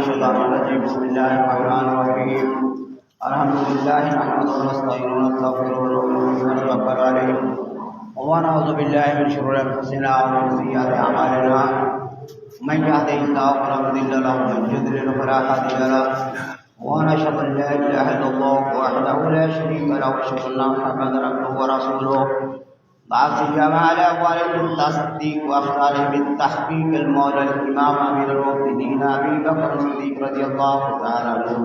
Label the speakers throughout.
Speaker 1: الشيطان الرجيم بسم الله الرحمن الرحيم الحمد لله نحمده ونستعينه ونستغفره ونؤمن به ونتوكل عليه ونعوذ بالله من شرور انفسنا ومن سيئات اعمالنا من يهده الله فلا مضل له ومن يضلل فلا هادي له ونشهد ان لا اله الا الله وحده لا شريك له واشهد ان محمدا عبده ورسوله بعث جمع على والد التصديق واختاره بالتحقيق المولى الامام امير المؤمنين ابي بكر الصديق رضي الله تعالى عنه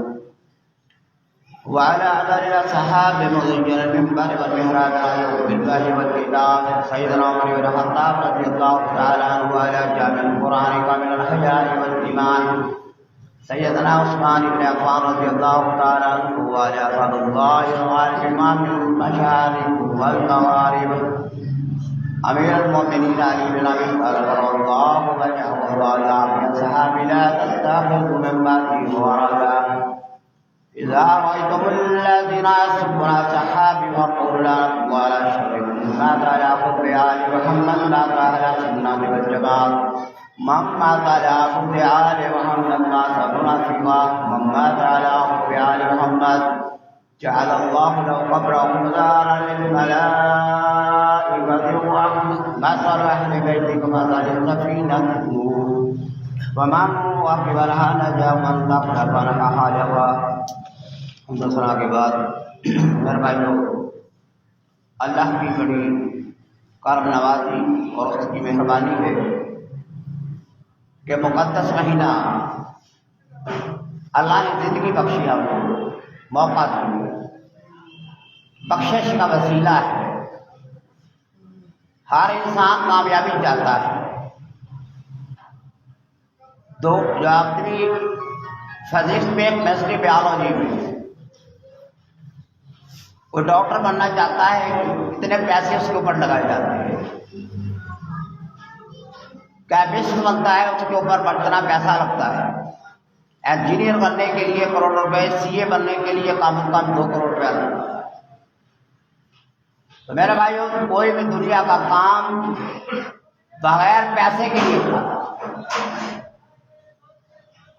Speaker 1: وعلى اعداد الاصحاب مزين المنبر والمحراب على بالله والكتاب سيدنا عمر بن الخطاب رضي الله تعالى عنه وعلى جامع القران كامل الحياء والايمان سيدنا عثمان بن عفان رضي الله تعالى عنه وعلى اصحاب الله والامام المشارق والمغارب امیر المؤمنین علی بن ابی طالب رضی اللہ عنہ وعلى اصحاب لا تتخذوا من بعده وردا اذا رايتم الذين يسبون صحابي فقولوا لا نقول على شركم ما تعالى خذ بآل محمد ما تعالى سنة والجماعة مما تعالى خذ بآل محمد ما سبنا سواه مما تعالى خذ بآل محمد جعل الله له قبره دارا للملائكة مثل أهل بيتكم مثل السفينة ومن وقف لها نجا ومن تقلب لها حالها. دوسرا کے بعد میرے بھائیوں، اللہ کی بڑی کرم نوازی اور اس کی مہربانی ہے کہ مقدس مہینہ اللہ نے زندگی بخشی، آپ کو موقع دیا، بخشش کا وسیلہ ہے. ہر انسان کامیابی چاہتا ہے. جو اپنی فزکس میں کیمسٹری بیالوجی میں وہ ڈاکٹر بننا چاہتا ہے، اتنے پیسے اس کے اوپر لگائے جاتے ہیں. کیمسٹ بنتا ہے، اس کے اوپر اتنا پیسہ لگتا ہے. انجینئر بننے کے لیے کروڑ روپے، سی اے بننے کے لیے کم از کم 2 کروڑ روپیہ لگتا ہے. تو میرے بھائیوں، کوئی بھی دنیا کا کام بغیر پیسے کے لیے ہوتا.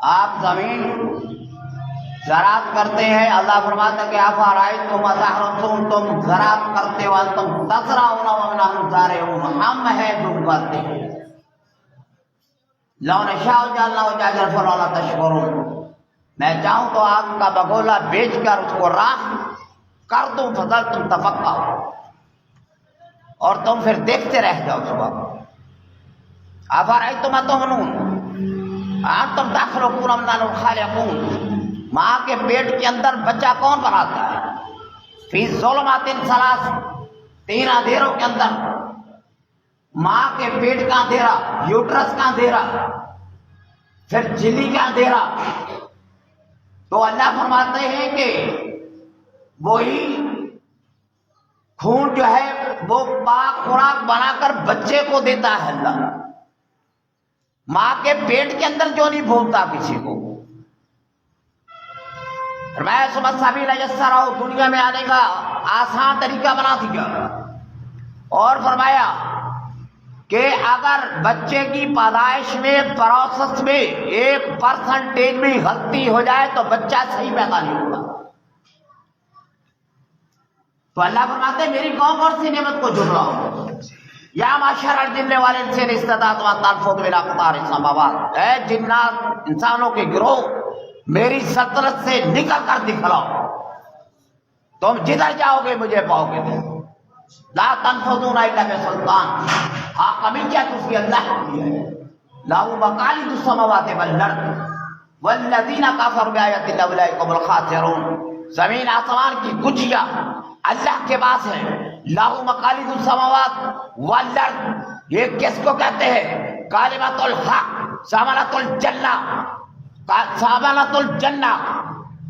Speaker 1: آپ زمین زراعت کرتے ہیں، اللہ فرماتا ہے کہ افرأیتم تم زراعت کرتے ہو، تم تزرعون ونحن زارعون، ہم ہیں جو اگاتے ہیں. لو نشاء جعلناه جاجا فلولا تشکرون، میں چاہوں تو آگ کا بگولا بیچ کر اس کو راہ کر دوں، فضل تم تفقہ، اور تم پھر دیکھتے رہ جاؤ. صبح افرأیتم تمنون انتم تخلقون ام نحن الخالقون، ماں کے پیٹ کے اندر بچہ کون بناتا ہے؟ فی ظلمات ثلاث، 3 اندھیروں کے اندر. ماں کے پیٹ کا اندھیرا، یوٹرس کا اندھیرا، پھر جھلی کا اندھیرا. تو اللہ فرماتے ہیں کہ وہی خون جو ہے وہ پاک خوراک بنا کر بچے کو دیتا ہے. اللہ ماں کے پیٹ کے اندر جو نہیں بھولتا کسی کو. فرمایا ثم السبیل یسرہ، دنیا میں آنے کا آسان طریقہ بنا دیا. اور فرمایا کہ اگر بچے کی پیدائش میں پروسیس میں 1% بھی غلطی ہو جائے تو بچہ صحیح پیدا نہیں ہوگا. تو اللہ فرماتے ہیں میری کون سی نعمت کو جھٹ رہا ہو. یا معاشر الجن والانس ان استطعتم ان تنفذوا من اقطار السماوات، اے جنات انسانوں کے گروہ، میری سلطنت سے نکل کر دکھلاؤ، تم جدھر جاؤ گے مجھے پاؤ گے. لا تنفذون الا بسلطان، حاکمیت اس کی اللہ کی ہے. له مقاليد السماوات والارض والذین کفروا بآیات اللہ اولئک هم الخاسرون. زمین آسمان کی کجیا اللہ کے پاس ہے. له مقاليد السماوات والارض، یہ کس کو کہتے ہیں؟ کلمۃ الحق، ضمانت الجنہ، ضمانت الجنہ،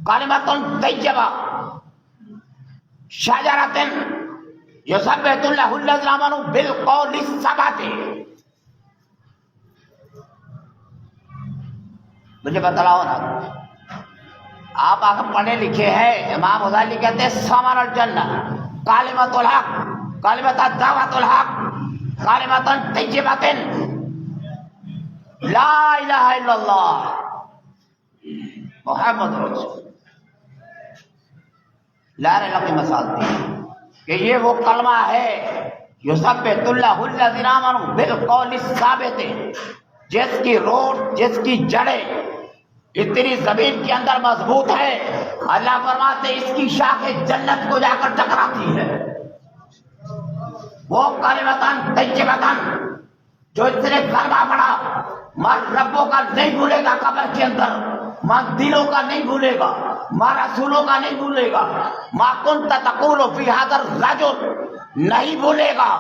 Speaker 1: کلمۃ طیبہ، شجرۃ یثبت اللہ الذین آمنوا بالقول الثابت. مجھے بتلاؤ نا، آپ اگر پڑھے لکھے ہیں، امام غزالی کہتے ہیں ثمر الجنہ، کلمۃ الحق، کلمۃ دعوت الحق، کلمۃ طیبۃ لا الہ الا اللہ. محمد رسول لا الہ کی مثال دی کہ یہ وہ کلمہ ہے یثبت اللہ الذین آمنوا بالقول الثابت، جس کی روٹ، جس کی جڑیں اتنی زمین کے اندر مضبوط ہے، اللہ فرماتے اس کی شاخیں جنت کو جا کر ٹکراتی ہے۔ وہ کلمتان طیبتان، جو اس نے کلمہ پڑھا ماں ربوں کا نہیں بھولے گا، قبر کے اندر ماں دلوں کا نہیں بھولے گا، ماں رسولوں کا نہیں بھولے گا، ماں کنت تقول فی ھذا الرجل نہیں بھولے گا،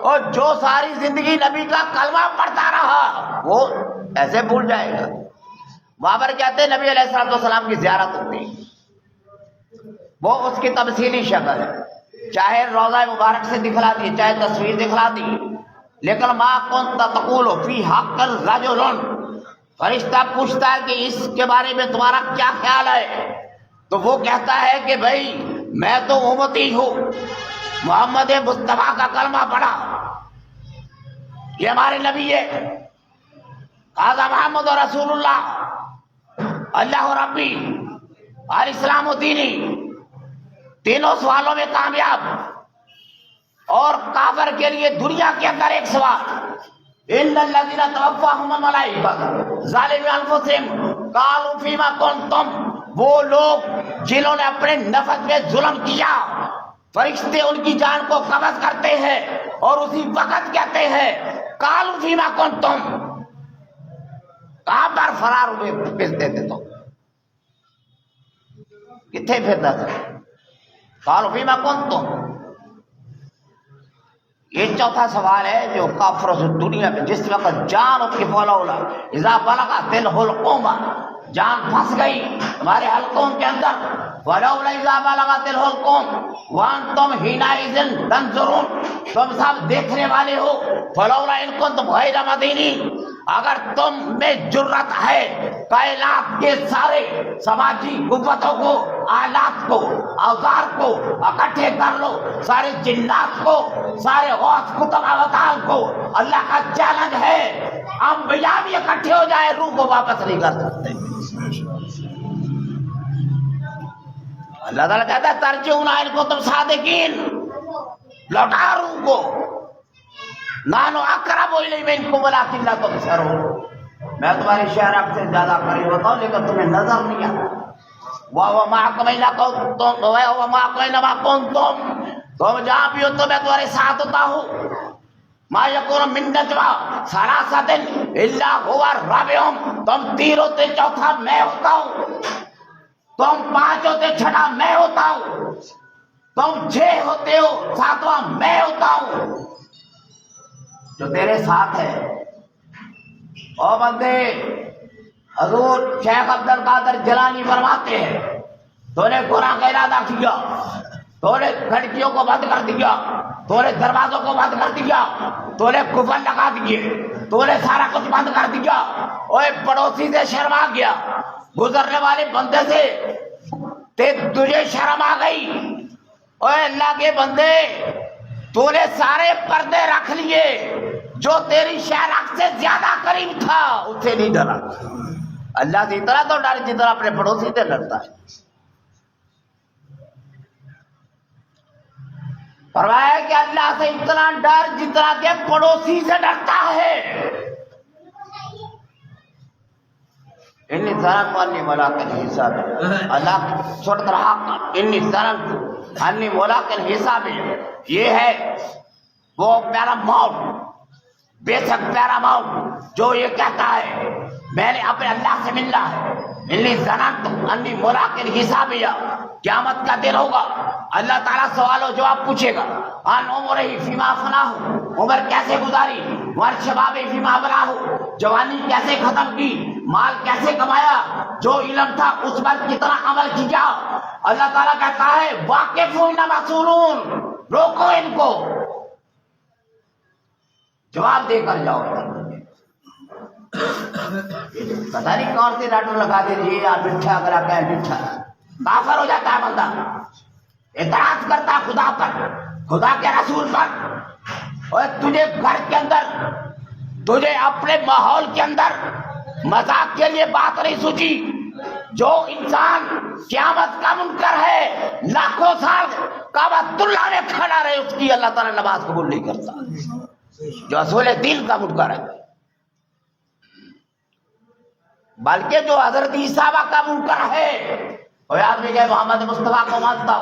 Speaker 1: اور جو ساری زندگی نبی کا کلمہ پڑھتا رہا وہ ایسے بھول جائے گا۔ وہاں پر کہتے ہیں نبی علیہ السلام کی زیارت ہوتی، وہ اس کی تمثیلی شکل ہے، چاہے روضہ مبارک سے دکھلا دی، چاہے تصویر دکھلا دی، لیکن ما کنت تقول فی حق الرجل، فرشتہ پوچھتا ہے کہ اس کے بارے میں تمہارا کیا خیال ہے، تو وہ کہتا ہے کہ بھائی میں تو امتی ہوں، محمد مصطفیٰ کا کلمہ پڑھا، یہ ہمارے نبی ہے، ھذا محمد رسول اللہ، اللہ ربی اور اسلام و دینی، تینوں سوالوں میں کامیاب۔ اور کافر کے لیے دنیا کے اندر ایک سوال، ان الذین توفاہم الملائکۃ ظالمی انفسہم قالوا فیما کنتم، وہ لوگ جنہوں نے اپنے نفس میں ظلم کیا، فرشتے ان کی جان کو قبض کرتے ہیں اور اسی وقت کہتے ہیں قالوا فیما کنتم، کہاں پر فرار ہوئے پھرتے تھے، تو کتنے پھرتا تھا، قالوا فیما کنتم۔ یہ چوتھا سوال ہے جو کافروں سے دنیا میں جس وقت جان اس کی فلولا اذا بلغت الحلقوم، جان پھنس گئی ہمارے حلقوں کے اندر، فلولا اذا بلغت الحلقوم وانتم حینئذ تنظرون، تم سب دیکھنے والے ہو، فلولا ان کنتم غیر مدینین، اگر تم میں جرت ہے کائنات کے سارے سماجی قوتوں کو، آلات کو، اوزار کو اکٹھے کر لو، سارے جنات کو، سارے غوث کتب اوتال کو، اللہ کا چیلنج ہے، انبیاء بھی اکٹھے ہو جائے روح کو واپس نہیں کر سکتے۔ اللہ تعالیٰ کہتا ہے ترجعون ان کنتم صادقین، لوٹا روح کو، نحن اقرب الیہ منکم ولکن لا تبصرون، میں تمہاری شہرت سے زیادہ قریب ہوتا ہوں لیکن تمہیں نظر نہیں آتا۔ وَهُوَ مَعَكُمْ أَيْنَمَا كُنتُمْ، تم جہاں بھی ہو تو میں تمہارے ساتھ ہوتا ہوں۔ مَا يَكُونُ مِن نَجْوَىٰ ثَلَاثَةٍ إِلَّا هُوَ رَابِعُهُمْ، تم تین ہوتے چوتھا میں ہوتا ہوں، تم پانچ ہوتے چھٹا میں ہوتا ہوں، تم چھ ہوتے ہو ساتواں میں ہوتا ہوں جو تیرے ساتھ ہے۔ او بندے، حضور شیخ عبد القادر جیلانی فرماتے ہیں تو نے گناہ کا ارادہ کیا، تو نے کھڑکیوں کو بند کر دیا، تو نے دروازوں کو بند کر دیا، تو نے کفر لگا دیے، تو نے سارا کچھ بند کر دیا، اوے پڑوسی سے شرما گیا، گزرنے والے بندے سے تجھے شرم آ گئی، اوے اللہ کے بندے تو نے سارے پردے رکھ لیے، جو تیری شہرت سے زیادہ قریب تھا اس سے نہیں ڈرا۔ اللہ سے اتنا تو ڈر جتنا اپنے پڑوسی سے ڈرتا ہے۔ فرمایا کہ اللہ سے اتنا ڈر جتنا کہ پڑوسی سے ڈرتا ہے۔ انی ظننت انی ملاق الحساب، اللہ سورۃ الحق، انی ظننت انی ملاق الحساب، یہ ہے وہ پیارا موت، بے شک پیارا موت جو یہ کہتا ہے میں نے اپنے اللہ سے ملنا ہے۔ انی ظننت انی ملاق الحساب، قیامت کا دن ہوگا، اللہ تعالیٰ سوال و جواب پوچھے گا، ان عمرہ فیما فناہ، عمر کیسے گزاری، ورشباب فیما بلاہ، جوانی کیسے ختم کی، مال کیسے کمایا، جو علم تھا اس پر کتنا عمل کیا۔ اللہ تعالیٰ کہتا ہے واقفون مسئولون، روکو ان کو، جواب دے کر جاؤ۔ پتہ نہیں کون سے ڈاکٹر لگا دیجیے یا مٹھا اگر آپ کہیں مٹھا، کافر ہو جاتا ہے بندہ، اطاعت کرتا خدا پر، خدا کے رسول پر، اور تجھے گھر کے اندر، تجھے اپنے ماحول کے اندر مذاق کے لیے بات نہیں سوچی،
Speaker 2: جو انسان قیامت کا منکر ہے، لاکھوں سال کعبۃ اللہ میں کھڑا رہے، اس کی اللہ تعالیٰ نماز قبول نہیں کرتا، جو اصول دین کا منکر ہے۔ بلکہ جو حضرت عیسیٰ کا منکر ہے، کوئی آدمی کہ محمد مصطفیٰ کو مانتا،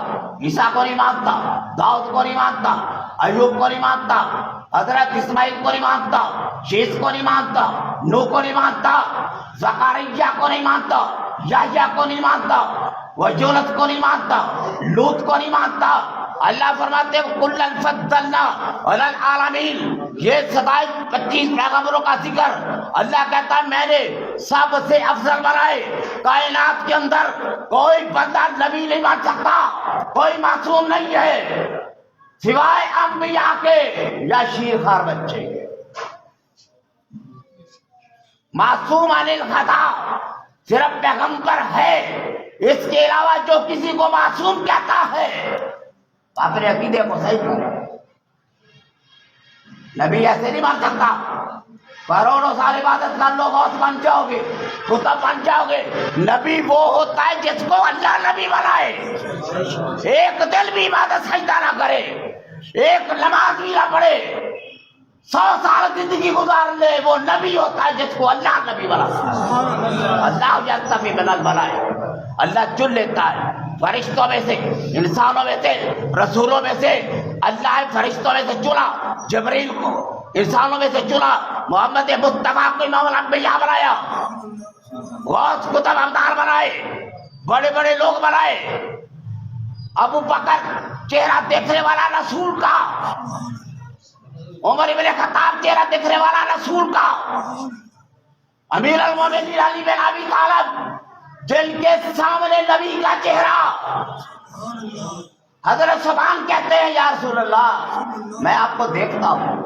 Speaker 2: عیسیٰ کو نہیں مانتا، داؤد کو نہیں مانتا، ایوب کو نہیں مانتا، حضرت اسماعیل کو نہیں مانتا، شیس کو نہیں مانتا، نوح کو نہیں مانتا، زکریا کو نہیں مانتا، یحییٰ کو نہیں مانتا، یونس کو نہیں مانتا، لوط کو نہیں مانتا۔ اللہ فرماتے ہیں کُلًّا فضلنا علی العالمین، یہ 27-25 پیغمبروں کا ذکر۔ اللہ کہتا ہے میں نے سب سے افضل بنائے، کائنات کے اندر کوئی بندہ نبی نہیں بن سکتا، کوئی معصوم نہیں ہے سوائے انبیاء کے یا شیرخوار بچے کے۔ معصوم عن الخطا صرف پیغمبر ہے، اس کے علاوہ جو کسی کو معصوم کہتا ہے اپنے عقیدے کو صحیح کرے۔ نبی ایسے نہیں بن سکتا، کروڑوں سال عبادت کر لو غوث بن جاؤ گے، قطب بن جاؤ گے۔ نبی وہ ہوتا ہے جس کو اللہ نبی بنائے، ایک دل بھی عبادت سجدہ نہ کرے، ایک نماز بھی نہ پڑھے، 100 سال زندگی گزار لے، وہ نبی ہوتا ہے جس کو اللہ نبی بنائے۔ اللہ یستفی من الملائکہ، اللہ چن لیتا ہے فرشتوں میں سے، انسانوں میں سے، رسولوں میں سے۔ اللہ فرشتوں میں سے چنا جبریل کو، انسانوں میں سے چنا محمد مصطفیٰ کو امام الانبیاء بنایا، غوث قطب ابدال بنائے، بڑے بڑے لوگ بنائے۔ ابو بکر چہرہ دیکھنے والا رسول کا، عمر بن خطاب چہرہ دیکھنے والا رسول کا، امیر المومنین علی بن ابی طالب جن کے سامنے نبی کا چہرہ۔ حضرت سبحان کہتے ہیں یا رسول اللہ میں آپ کو دیکھتا ہوں،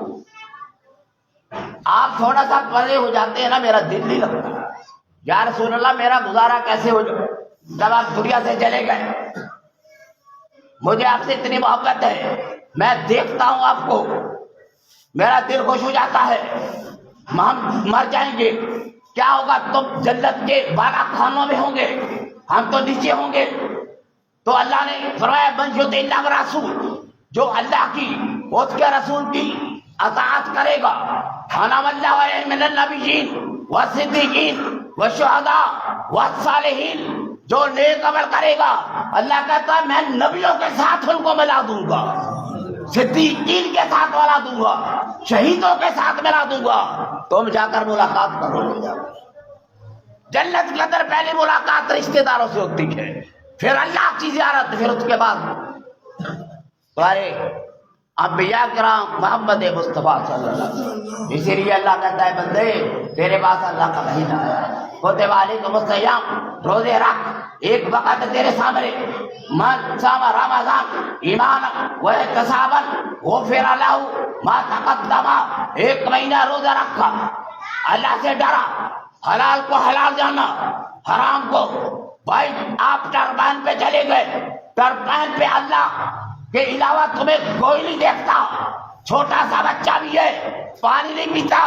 Speaker 2: آپ تھوڑا سا پرے ہو جاتے ہیں نا، میرا دل نہیں لگتا۔ یا رسول اللہ میرا گزارا کیسے ہو جائے جب آپ دنیا سے چلے گئے؟ مجھے آپ سے اتنی محبت ہے، میں دیکھتا ہوں آپ کو، میرا دل خوش ہو جاتا ہے۔ ہم مر جائیں گے کیا ہوگا؟ تم جنت کے بالا خانوں میں ہوں گے، ہم تو نیچے ہوں گے۔ تو اللہ نے فرمایا من یطع اللہ ورسول، جو اللہ کی اس کے رسول کی اطاعت کرے گا، انعم اللہ علیہ من النبیین والصدیقین والشہداء والصالحین، جو نیک عمل کرے گا اللہ کہتا ہے میں نبیوں کے ساتھ ان کو ملا دوں گا، صدیقین کے ساتھ ملا دوں گا، شہیدوں کے ساتھ ملا دوں گا۔ تم جا کر ملاقات کرو گے۔ جنت کے اندر پہلی ملاقات رشتہ داروں سے ہوتی ہے، پھر اللہ کی زیارت، پھر اس کے بعد تمہارے انبیاء کرام محمد مصطفیٰ صلی اللہ علیہ وسلم۔ اسی لیے اللہ کہتا ہے بندے تیرے پاس اللہ کا مہینہ آیا ہے، کتب علیکم الصیام، روزے رکھ، ایک وقت تیرے سامنے، من صام رمضان ایمانا واحتسابا غفر لہ ما تقدم، ایک مہینہ روزہ رکھا، اللہ سے ڈرا، حلال کو حلال جانا، حرام کو۔ بھائی آپ ٹربائن پہ چلے گئے، ٹربائن پہ اللہ کے علاوہ تمہیں کوئی نہیں دیکھتا، چھوٹا سا بچہ بھی ہے پانی نہیں پیتا،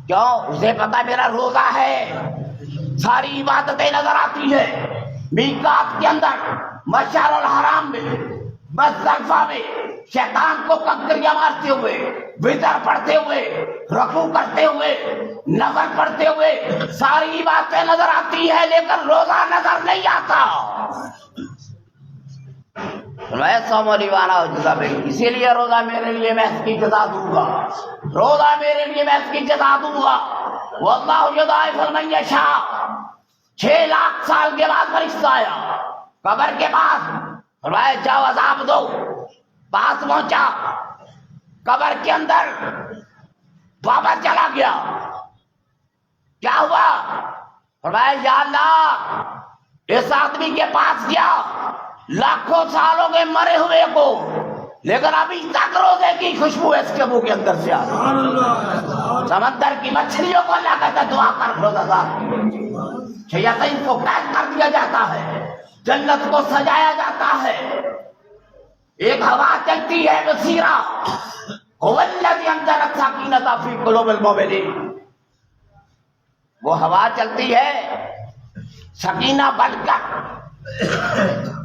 Speaker 2: کیوں؟ اسے پتا میرا روزہ ہے، ساری عبادتیں نظر آتی ہے۔ میقات کے اندر، مشعر الحرام میں، مزدلفہ میں شیطان کو کنکریاں مارتے ہوئے، وطر پڑھتے ہوئے، رکوع کرتے ہوئے، نفل پڑھتے ہوئے ساری باتیں نظر آتی ہے، لیکن روزہ نظر نہیں آتا۔ اسی لیے روزہ میرے لیے میں اس کی جزا دوں گا، روزہ میرے لیے میں اس کی جزا دوں گا۔ واللہ یضاعف لمن یشاء۔ 6 لاکھ سال کے بعد فرشتہ آیا قبر کے پاس، فرمایا جاؤ عذاب دو۔ پاس پہنچا، قبر کے اندر بابا چلا گیا، کیا ہوا؟ فرمایا یا اللہ اس آدمی کے پاس گیا، لاکھوں سالوں کے مرے ہوئے کو، لیکن ابھی تک روزے کی خوشبو اس کے منہ کے اندر سے آ رہی۔ سمندر کی مچھلیوں کو اللہ کہتا ہے دعا کر روزہ دار، شیاطین کو قید کر دیا جاتا ہے، جنت کو سجایا جاتا ہے۔ ایک ہوا چلتی ہے بصیرہ، هو الذی انزل السکینۃ فی قلوب المؤمنین، وہ ہوا چلتی ہے سکینہ بن کر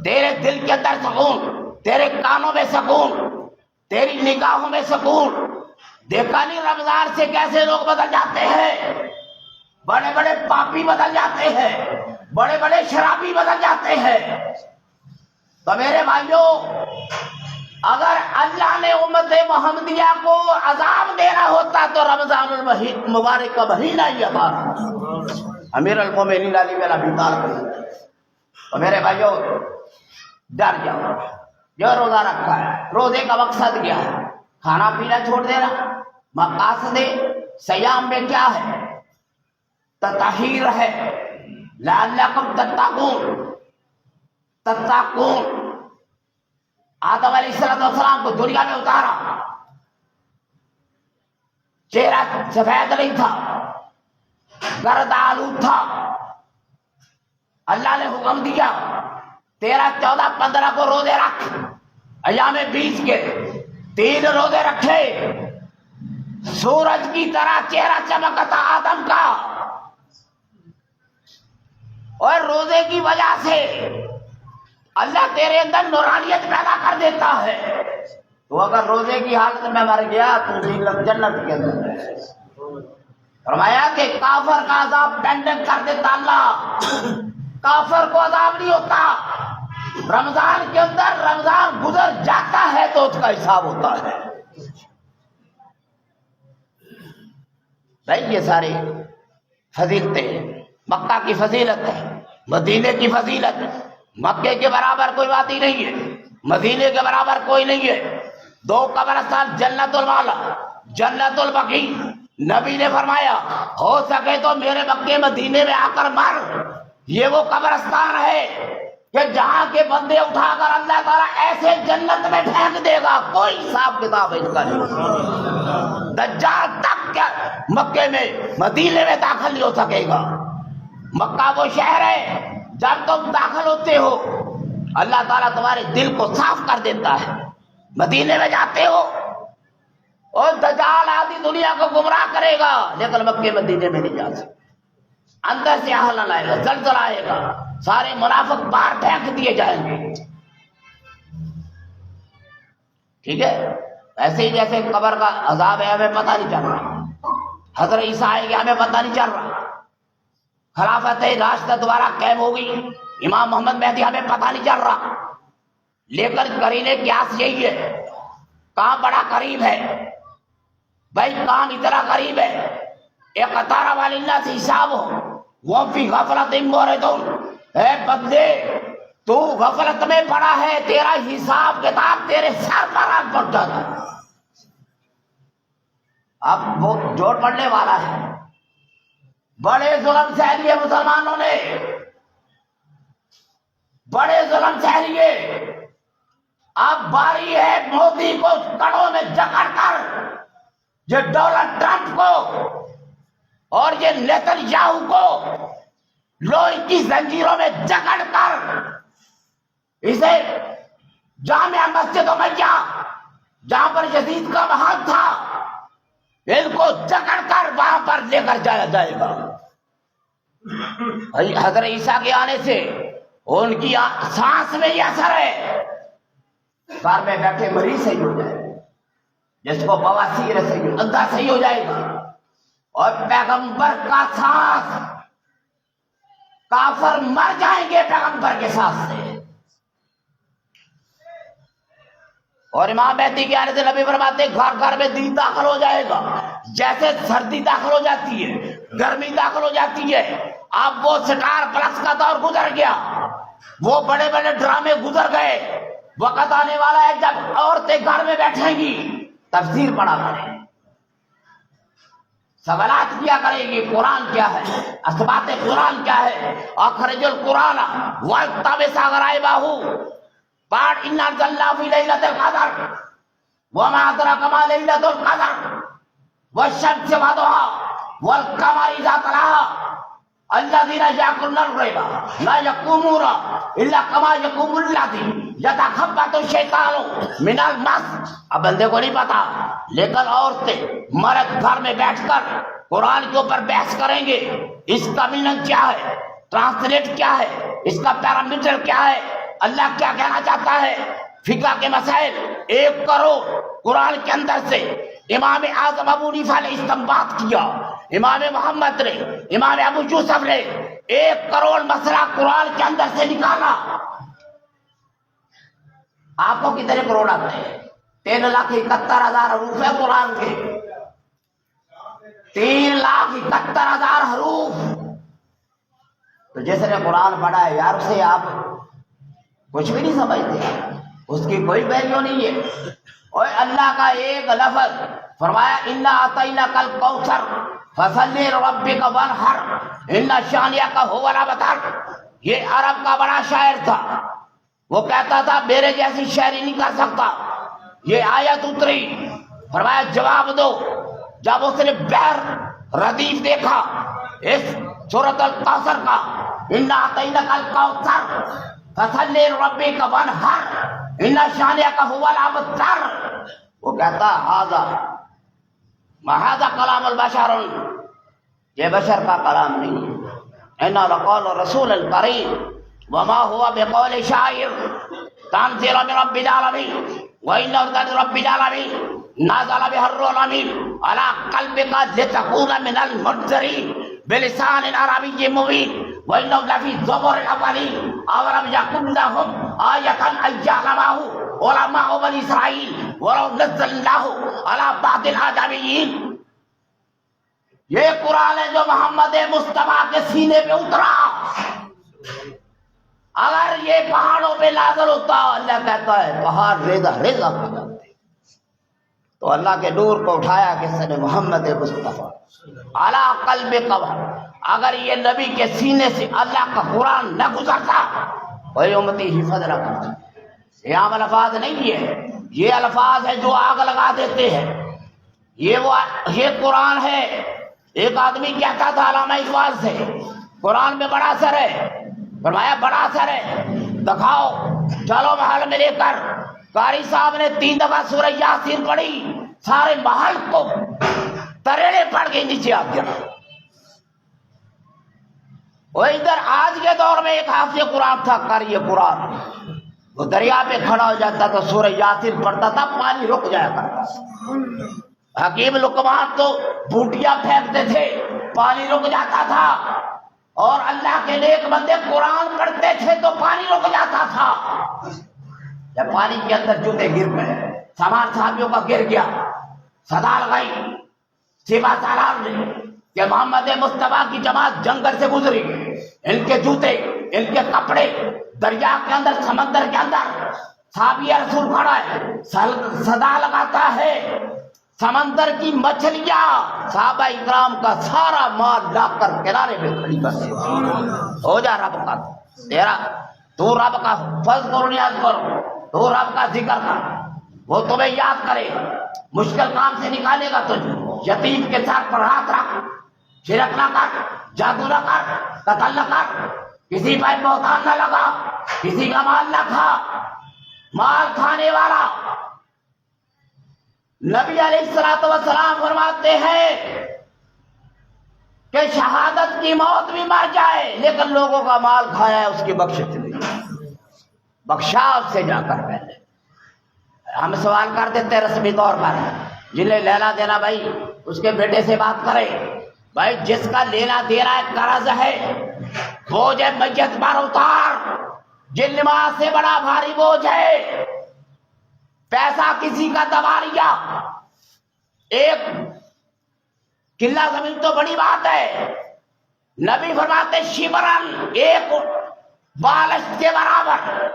Speaker 2: تیرے دل کے اندر سکون، تیرے کانوں میں سکون، تیری نگاہوں میں سکون. دیکھا نہیں رمضان سے کیسے لوگ بدل جاتے ہیں؟ بڑے بڑے پاپی بدل جاتے ہیں، بڑے بڑے شرابی بدل جاتے ہیں. تو میرے بھائیوں، اگر اللہ نے امت محمدیہ کو عذاب دینا ہوتا تو رمضان المبارک کا مہینہ ہی ہمارا امیر المومنین علی بن ابی طالب. تو میرے بھائیوں، ڈر جاؤ. جو روزہ رکھا ہے، روزے کا مقصد کیا ہے؟ کھانا پینا چھوڑ دینا. مقاصد صیام میں کیا ہے؟ تطہیر ہے. لعلکم تتقون. آدم علیہ السلام کو دنیا میں اتارا، چہرہ سفید نہیں تھا، گرد آلود تھا. اللہ نے حکم دیا 13، 14، 15 کو روزے رکھ. ایام 20 کے 3 روزے رکھے. سورج کی طرح چہرہ چمکتا آدم کا، اور روزے کی وجہ سے اللہ تیرے اندر نورانیت پیدا کر دیتا ہے. تو اگر روزے کی حالت میں مر گیا تو جنت کے اندر ہے. فرمایا کہ کافر کا عذاب پینڈنگ کر دیتا اللہ. کافر کو عذاب نہیں ہوتا. رمضان کے اندر رمضان گزر جاتا ہے تو اس کا حساب ہوتا ہے. بھائی یہ ساری فضیلتیں، مکہ کی فضیلت ہے، مدینے کی فضیلت ہے. مکے کے برابر کوئی بات ہی نہیں ہے، مدینے کے برابر کوئی نہیں ہے. 2 قبرستان، جنت المالا، جنت البقیع. نبی نے فرمایا ہو سکے تو میرے مکے مدینے میں آ کر مر. یہ وہ قبرستان ہے کہ جہاں کے بندے اٹھا کر اللہ تعالیٰ ایسے جنت میں پھینک دے گا، کوئی حساب کتاب اس کا نہیں. دجال تک کیا مکے میں مدینے میں داخل نہیں ہو سکے گا. مکہ وہ شہر ہے جب تم داخل ہوتے ہو اللہ تعالیٰ تمہارے دل کو صاف کر دیتا ہے. مدینے میں جاتے ہو اور دجال آدھی دنیا کو گمراہ کرے گا، لیکن مکے مدینے میں نہیں جا سکتے. اندر سے آہلن آئے گا، زلزلہ آئے گا، سارے منافق باہر پھینک دیے جائیں گے. ٹھیک ہے؟ ایسے ہی جیسے قبر کا عذاب ہے ہمیں پتہ نہیں چل رہا، حضرت عیسیٰ آئے گا ہمیں پتہ نہیں چل رہا، خلافت راشدہ دوبارہ قائم ہوگی، امام محمد مہدی ہمیں پتہ نہیں چل رہا. لیکن قرینے قیاس یہی ہے، کام بڑا قریب ہے. بھائی کام اتنا قریب ہے، اقترب للناس حسابهم وهم فی غفلۃ معرضون. اے بندے تو غفلت میں پڑا ہے، تیرا حساب کتاب تیرے سر پر آ پڑ جاتا ہے. اب وہ جوڑ پڑنے والا ہے. بڑے ظلم سہ لیے مسلمانوں نے، بڑے ظلم سہ لیے. اب باری ہے مودی کو کڑوں میں جکڑ کر، یہ ڈونلڈ ٹرمپ کو اور یہ نیتن یاہو کو لوہے کی زنجیروں میں جکڑ کر، اسے جامع مسجد امیہ جہاں پر یزید کا محل تھا، ان کو جکڑ کر وہاں پر لے کر جایا جائے گا. حضرت عیسیٰ کے آنے سے ان کی سانس میں یہ اثر ہے. گھر میں بیٹھے مریض صحیح ہو جائے گا، جس کو بواسیر صحیح اندھا صحیح ہو جائے گا. اور پیغمبر کا سانس، کافر مر جائیں گے پیغمبر کے سانس سے. اور امام مہدی کے آنے سے نبی فرماتے گھر گھر میں دین داخل ہو جائے گا. جیسے سردی داخل ہو جاتی ہے، گرمی داخل ہو جاتی ہے. اب وہ سٹار پلس کا دور گزر گیا، وہ بڑے بڑے ڈرامے گزر گئے. وقت آنے والا ہے جب عورتیں گھر میں بیٹھیں گی، تفسیر پڑھا کریں، سوالات کیا کرے گی قرآن کیا ہے، اسبات قرآن کیا ہے. اخرج القرآن والتمس غرائبہ پاٹ ان انزلنا فی لیلۃ القدر وما ادراک ما لیلۃ القدر والشمس وضحاها والقمر اذا تلاها الذين يأكلون الربا لا يقومون الا كما يقوم الذي يتخبط الشيطان من المس. اب بندے کو نہیں پتا، لیکن عورتیں مرد گھر میں بیٹھ کر قرآن کے اوپر بحث کریں گے. اس کا میننگ کیا ہے؟ ٹرانسلیٹ کیا ہے، اس کا پیرامیٹر کیا ہے، اللہ کیا کہنا چاہتا ہے، فقہ کے مسائل 1 کروڑ قرآن کے اندر سے امام اعظم ابو حنیفہ نے استنباط کیا، امام محمد نے، امام ابو یوسف نے 1 کروڑ مسئلہ قرآن کے اندر سے نکالا۔ آپ کو کتنے کروڑ آتے ہیں؟ 3,71,000 حروف ہے قرآن کے، 3,71,000 حروف۔ تو جس نے قرآن پڑھا ہے یار، اسے آپ کچھ بھی نہیں سمجھتے، اس کی کوئی ویلیو نہیں ہے۔ اور اللہ کا ایک لفظ فرمایا انا اعطیناک الکوثر فصل لربک وانحر ان شانئک هو الابتر۔ یہ عرب کا بڑا شاعر تھا، وہ کہتا تھا میرے جیسی شاعری نہیں کر سکتا۔ یہ آیت اتری، فرمایا جواب دو۔ جب اس نے بحر ردیف دیکھا اس سورۃ الکوثر کا، انا اعطیناک الکوثر فصل لربک وانحر ان شانئک هو الابتر، وہ کہتا ھذا کلام البشر، یہ بشر کا کلام نہیں ہے، انا لقول رسول کریم وما هو بقول شاعر تنزيل من رب العالمين وانه لرب العالمين نزل به الروح الامين على قلبك لتكون من المنذرين بلسان عربي مبين وانه لفي زبر الاولين اولم يكن لهم آية ان يعلمه علماء بني اسرائيل ولو نزلناه على بعض الآدميين۔ یہ قرآن ہے جو محمد مصطفیٰ کے سینے پہ اترا، اگر یہ پہاڑوں پہ نازل ہوتا، اللہ کہتا ہے پہاڑ ریزہ ریزہ ہو جاتے، تو اللہ کے نور کو اٹھایا کس نے؟ محمد مصطفیٰ علی قلبک، اگر یہ نبی کے سینے سے اللہ کا قرآن نہ گزرتا، وہی امتی حفظ رکھنا۔ یہ عام الفاظ نہیں ہے، یہ الفاظ ہے جو آگ لگا دیتے ہیں۔ یہ قرآن ہے۔ ایک آدمی کہتا تھا علامہ اقبال سے، قرآن میں بڑا اثر ہے، فرمایا بڑا اثر ہے، دکھاؤ، چلو محل میں لے کر۔ قاری صاحب نے 3 دفعہ سورہ یاسین پڑھی، سارے محل کو تریڑے پڑ کے نیچے آ گیا۔ وہ ادھر آج کے دور میں ایک حافظ قرآن تھا، قاری قرآن، وہ دریا پہ کھڑا ہو جاتا تھا، سورہ یاسین پڑھتا تھا، پانی رک جایا کرتا تھا۔ حکیم لقمان تو بوٹیاں پھینکتے تھے، پانی رک جاتا تھا، اور اللہ کے نیک بندے قرآن پڑھتے تھے تو پانی رک جاتا تھا۔ جب پانی کے اندر جوتے گر گئے، سامان صحابیوں کا گر گیا، صدا لگائی سپاہ سالار نے کہ محمد مصطفیٰ کی جماعت جنگل سے گزری، ان کے جوتے، ان کے کپڑے دریا کے اندر، سمندر کے اندر۔ صحابی رسول کھڑا ہے، صدا لگاتا ہے، سمندر کی مچھلیاں صحابہ اکرام کا سارا مال لا کر کنارے پہ کھڑی کر دے۔ ہو جا رب کا تیرا، تو رب کا فضل نیاز کرو، تو رب کا ذکر کر، وہ تمہیں یاد کرے، مشکل کام سے نکالے گا تجھے۔ یتیم کے ساتھ پر ہاتھ رکھ، شرک نہ کر، جادو نہ کر، قتل نہ کر، کسی پر بہتان نہ لگا، کسی کا مال نہ کھا۔ مال کھانے والا، نبی علیہ الصلوۃ والسلام فرماتے ہیں کہ شہادت کی موت بھی مر جائے لیکن لوگوں کا مال کھایا ہے اس کی بخشش نہیں، بخشا اس سے جا کر پہلے۔ ہم سوال کر دیتے رسمی طور پر، جنہیں لینا دینا بھائی اس کے بیٹے سے بات کرے، بھائی جس کا لینا دینا قرض ہے بوجھ ہے میت پر اتار، جن نماز سے بڑا بھاری بوجھ ہے، پیسہ کسی کا دبا لیا، ایک قلعہ زمین تو بڑی بات ہے، نبی فرماتے شبرن، ایک بالش کے برابر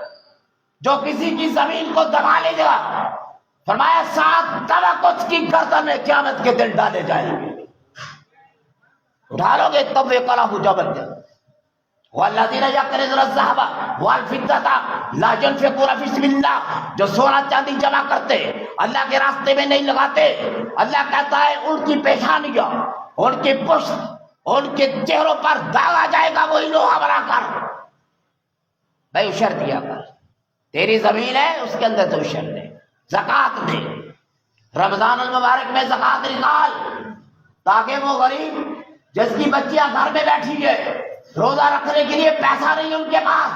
Speaker 2: جو کسی کی زمین کو دبا لے گا، فرمایا 7 طبق اس کی گردن میں قیامت کے دن ڈالے جائیں گے۔ اٹھا لو گے تب وہ کلا ہو جبل دے۔ والذین یکنزون الذهب والفضة لا ينفقون في سبيل الله، جو سونا چاندی جمع کرتے اللہ کے راستے میں نہیں لگاتے، اللہ کہتا ہے ان کی پیشانیاں، ان کی پشت، ان کے چہروں پر داغ آ جائے گا، وہی لوہا بنا کر۔ بھائی اشر دیا کر، تیری زمین ہے اس کے اندر تو اشر دے، زکوٰۃ دے، رمضان المبارک میں زکوٰۃ نکال، تاکہ وہ غریب جس کی بچیاں گھر میں بیٹھی ہے روزہ رکھنے کے لیے پیسہ نہیں ان کے پاس،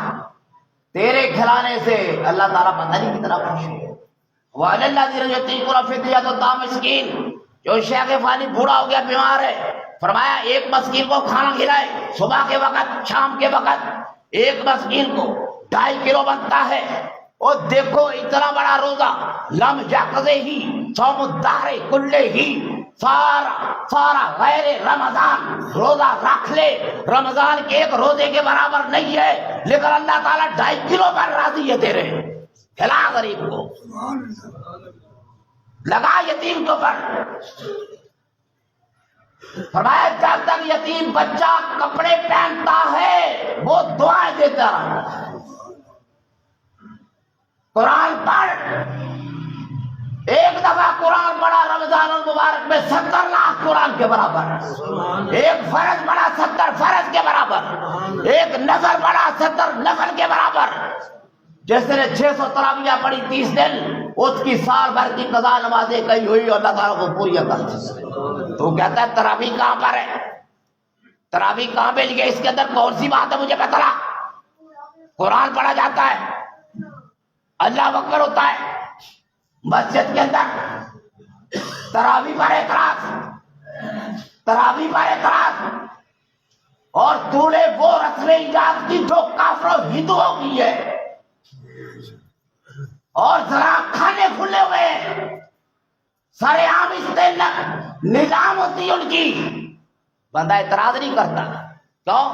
Speaker 2: تیرے کھلانے سے اللہ تعالیٰ پتہ نہیں کتنا خوش ہے۔ وَعَلَى الَّذِينَ يُطِيقُونَ فِدْيَةٌ طَعَامُ مِسْكِينٍ، جو شیخ فانی بوڑھا ہو گیا بیمار ہے، فرمایا ایک مسکین کو کھانا کھلائے صبح کے وقت شام کے وقت، ایک مسکین کو 2.5 کلو بنتا ہے۔ اور دیکھو اتنا بڑا روزہ، لم یقضی ہی صوم الدہر کلے ہی، سارا غیر رمضان روزہ رکھ لے، رمضان کے ایک روزے کے برابر نہیں ہے، لیکن اللہ تعالیٰ 2.5 کلو پر راضی ہے تیرے، کھلا غریب کو، لگا یتیم کو پر۔ فرمایا جب تک یتیم بچہ کپڑے پہنتا ہے وہ دعائیں دیتا رہتا ہے۔ قرآن پڑھ، ایک دفعہ قرآن پڑھا رمضان المبارک میں 70 لاکھ قرآن کے برابر، ایک فرض پڑھا 70 فرض کے برابر، ایک نفل پڑھا 70 نفل کے برابر۔ جس نے 600 تراویح پڑھی 30 دن، اس کی سال بھر کی قضا نمازیں کئی ہوئی اور اللہ تعالیٰ کو پوری کر دی۔ تو کہتا ہے تراویح کہاں پر ہے، تراویح کہاں پہ لکھے، اس کے اندر کون سی بات ہے مجھے بتلا۔ قرآن پڑھا جاتا ہے، اللہ اکبر ہوتا ہے، مسجد کے اندر تراویح پر اعتراض، تراویح پر اعتراض، اور تو نے وہ رسم ایجاد کی جو کافروں ہندوؤں کی ہے، اور ذرا کھانے کھلے ہوئے سارے عام نظام ہوتی ان کی، بندہ اعتراض نہیں کرتا، کیوں؟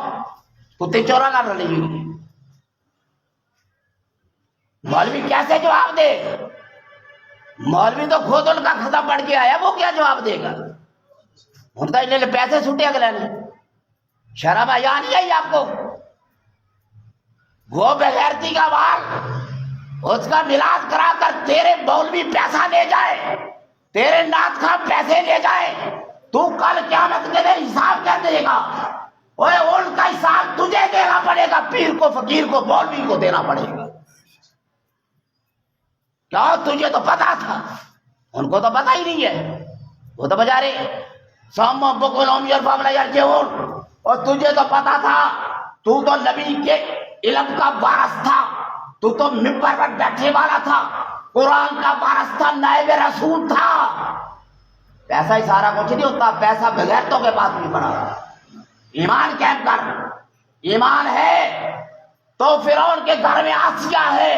Speaker 2: کتے چورا کر رہی ہوئی، مولوی کیسے جواب دے؟ مولوی تو خود ان کا ختم پڑھ کے آیا، وہ کیا جواب دے گا؟ ان کا انہیں پیسے چھوٹے اگلے نے، شرم آیا نہیں آئی آپ کو؟ وہ بغیرتی کا بال، اس کا ملاد کرا کر تیرے مولوی پیسہ لے جائے، تیرے نعت خواہ پیسے لے جائے، تو کل قیامت کے دن حساب کیا دے گا؟ اوے ان کا حساب تجھے دینا پڑے گا، پیر کو، فقیر کو، مولوی کو دینا پڑے گا۔ کیا تجھے تو پتا تھا؟ ان کو تو پتا ہی نہیں ہے، وہ تو بجارے سوم بکلوم یرفعون یرجعون، اور تجھے تو پتا تھا، تو تو نبی کے علم کا وارث تھا، تو تو ممبر پر بیٹھنے والا تھا، قرآن کا وارث تھا، نائب رسول تھا۔ پیسہ ہی سارا کچھ نہیں ہوتا، پیسہ بغیرتوں کے پاس بھی پڑا۔ ایمان قائم کر، ایمان ہے تو فرعون کے گھر میں آسیہ ہے،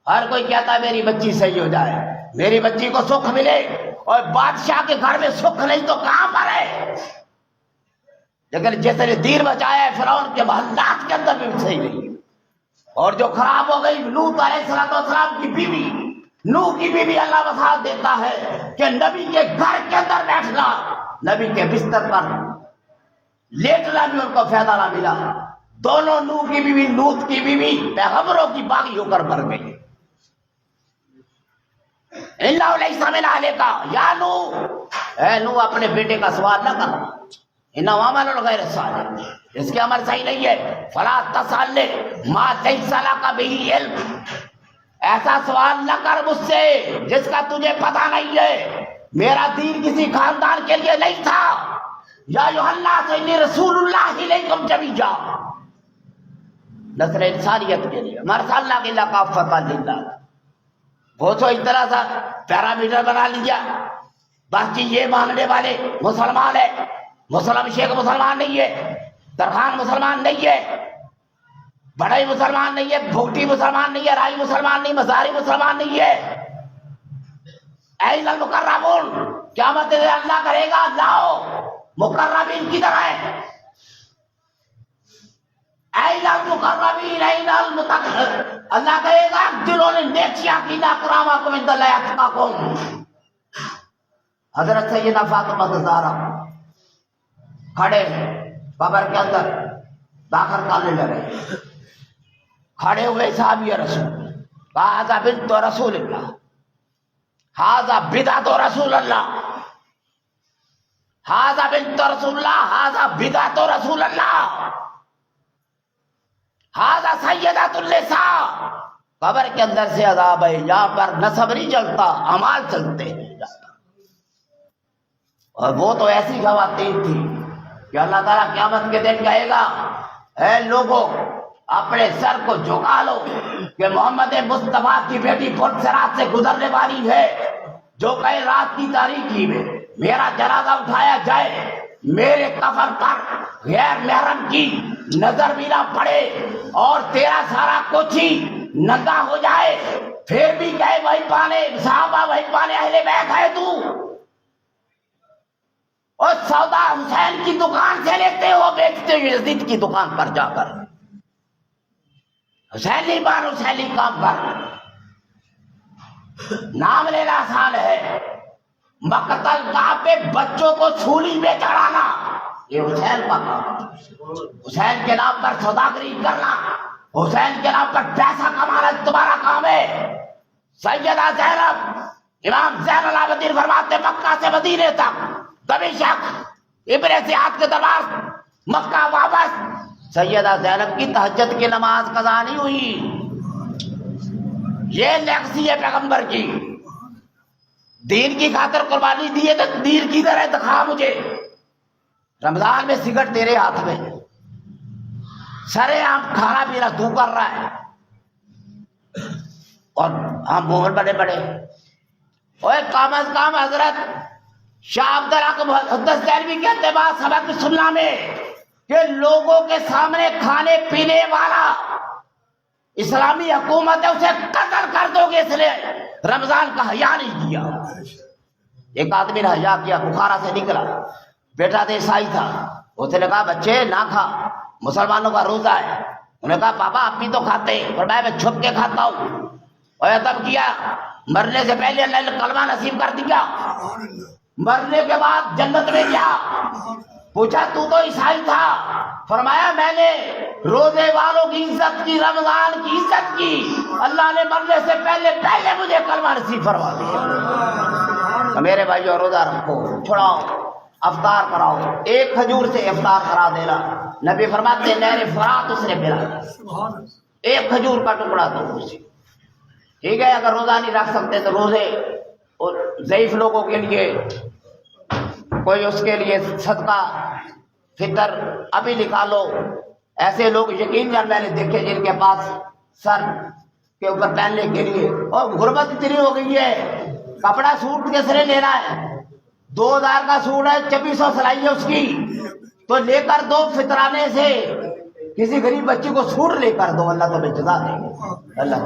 Speaker 2: ہر کوئی کہتا ہے میری بچی صحیح ہو جائے، میری بچی کو سکھ ملے، اور بادشاہ کے گھر میں سکھ نہیں تو کہاں پر ہے؟ لیکن جس نے دین بچایا ہے فرعون کے محلات کے اندر بھی صحیح نہیں، اور جو خراب ہو گئی لوط علیہ السلام کی بیوی، نوح کی بیوی، اللہ وسعت دیتا ہے کہ نبی کے گھر کے اندر بیٹھنا، نبی کے بستر پر لیٹنا بھی ان کو فائدہ نہ ملا۔ دونوں نوح کی بیوی، لوط کی بیوی پیغمبروں کی باغی ہو کر مر گئی۔ اللہ علیہ السلام کا یا نوح، اے نوح اپنے بیٹے کا سوال نہ کرنا، انہا عمل غیر صالح، اس کے عمل صحیح نہیں ہے، فلا تسألنی ما لیس لک بہ علم، ایسا سوال نہ کر مجھ سے جس کا تجھے پتہ نہیں ہے، میرا دین کسی خاندان کے لیے نہیں تھا۔ یا ایھا الناس انی رسول اللہ الیکم جمیعا، نسل انسانیت کے لیے، ما ارسلناک الا کافۃ للناس۔ وہ تو اس طرح سا پیرامیٹر بنا لیا، باقی یہ ماننے والے مسلمان ہے، مسلم شیخ مسلمان نہیں ہے، درخان مسلمان نہیں ہے، بڑائی مسلمان نہیں ہے، بھوٹی مسلمان نہیں ہے، رائی مسلمان نہیں، مزاری مسلمان نہیں ہے۔ این المقربون، قیامت دن اللہ کرے گا لاؤ مقربین کی طرح ہے، این المقربین این المتقین، اللہ کہے گا جنہوں نے نیکیاں کی، اکرمکم عند اللہ اتقاکم۔ حضرت سیدہ فاطمہ زہرا کھڑے قبر کے اندر داخل کرنے لگے، کھڑے ہوئے صحابی رسول، ھذا بنت رسول اللہ، ھذا بدعت رسول اللہ، ھذا بنت رسول اللہ، ھذا بدعت رسول اللہ، ھذا سیدۃ النساء۔ قبر کے اندر سے عذاب ہے، یہاں پر نسب نہیں چلتا، اعمال چلتے ہیں۔ اور وہ تو ایسی خواتین تھی کہ اللہ تعالیٰ قیامت کے دن کہے گا اے لوگوں اپنے سر کو جھکا لو کہ محمد مصطفیٰ کی بیٹی پل صراط سے گزرنے والی ہے، جو کئی رات کی تاریکی میں میرا جنازہ اٹھایا جائے، میرے کفن پر غیر محرم کی نظر بھی نہ پڑے اور تیرا سارا کچھ ہی ننگا ہو جائے، پھر بھی کہے وہی پانے صحابہ وہی پانے اہل بیت ہے تو، اور سودا حسین کی دکان سے لیتے ہو، بیچتے ہو یزید کی دکان پر جا کر، حسینی بار حسینی کام کر، نام لینا آسان ہے، مقتل گاہ پہ بچوں کو سولی میں چڑھانا یہ حسین کا کام، حسین کے نام پر سوداگری کرنا، حسین کے نام پر پیسہ کمانا تمہارا کام ہے۔ سیدہ زینب امام زین العابدین فرماتے مکہ سے مدینے تک دمشق ابن زیاد کے دربار مکہ واپس، سیدہ زینب کی تہجد کی نماز قضا نہیں ہوئی۔ یہ لیگسی ہے پیغمبر کی، دین کی خاطر قربانی دی ہے تو دین کی طرح دکھا مجھے۔ رمضان میں سگریٹ تیرے ہاتھ میں، سرے عام کھانا پینا تو کر رہا ہے، اور ہم مہر بڑے بڑے، اوے کم از کم حضرت شاہ عبداللہ کو محدث دہلوی کہتے بات سبق سننا میں کہ لوگوں کے سامنے کھانے پینے والا اسلامی حکومت ہے اسے قتل کر دو گے، اس نے رمضان کا حیا نہیں کیا۔ ایک آدمی نے حیا کیا، بخارا سے نکلا، بیٹا تو عیسائی تھا، اس نے کہا بچے نہ کھا، مسلمانوں کا روزہ ہے۔ انہوں نے کہا پاپا آپ بھی تو کھاتے ہیں، اور میں چھپ کے کھاتا ہوں، اور تب کیا مرنے سے پہلے اللہ نے کلمہ نصیب کر دیا، مرنے کے بعد جنت میں گیا۔ پوچھا تو عیسائی تھا، فرمایا میں نے روزے والوں کی عزت کی، رمضان کی عزت کی، اللہ نے مرنے سے پہلے مجھے کلمہ نصیب فرما دیا۔ تو میرے بھائیو روزہ رکھو، چھڑاؤ، افطار کراؤ، ایک کھجور سے افطار کرا دینا، نبی فرماتے نہر فرات اس نے پلا، ایک کھجور کا ٹکڑا دو اسے، ٹھیک ہے۔ اگر روزہ نہیں رکھ سکتے تو روزے ضعیف لوگوں کے لیے کوئی اس کے لیے صدقہ فطر ابھی نکالو۔ ایسے لوگ یقین جان میں نے دیکھے جن کے پاس سر کے اوپر پہننے کے لیے، اور غربت اتنی ہو گئی ہے، کپڑا سوٹ کس نے لینا ہے، 2000 کا سوٹ ہے، 2400 سلائی ہے اس کی، تو لے کر دو فطرانے سے، کسی غریب بچی کو سوٹ لے کر دو، اللہ تمہیں جزا دے گا، اللہ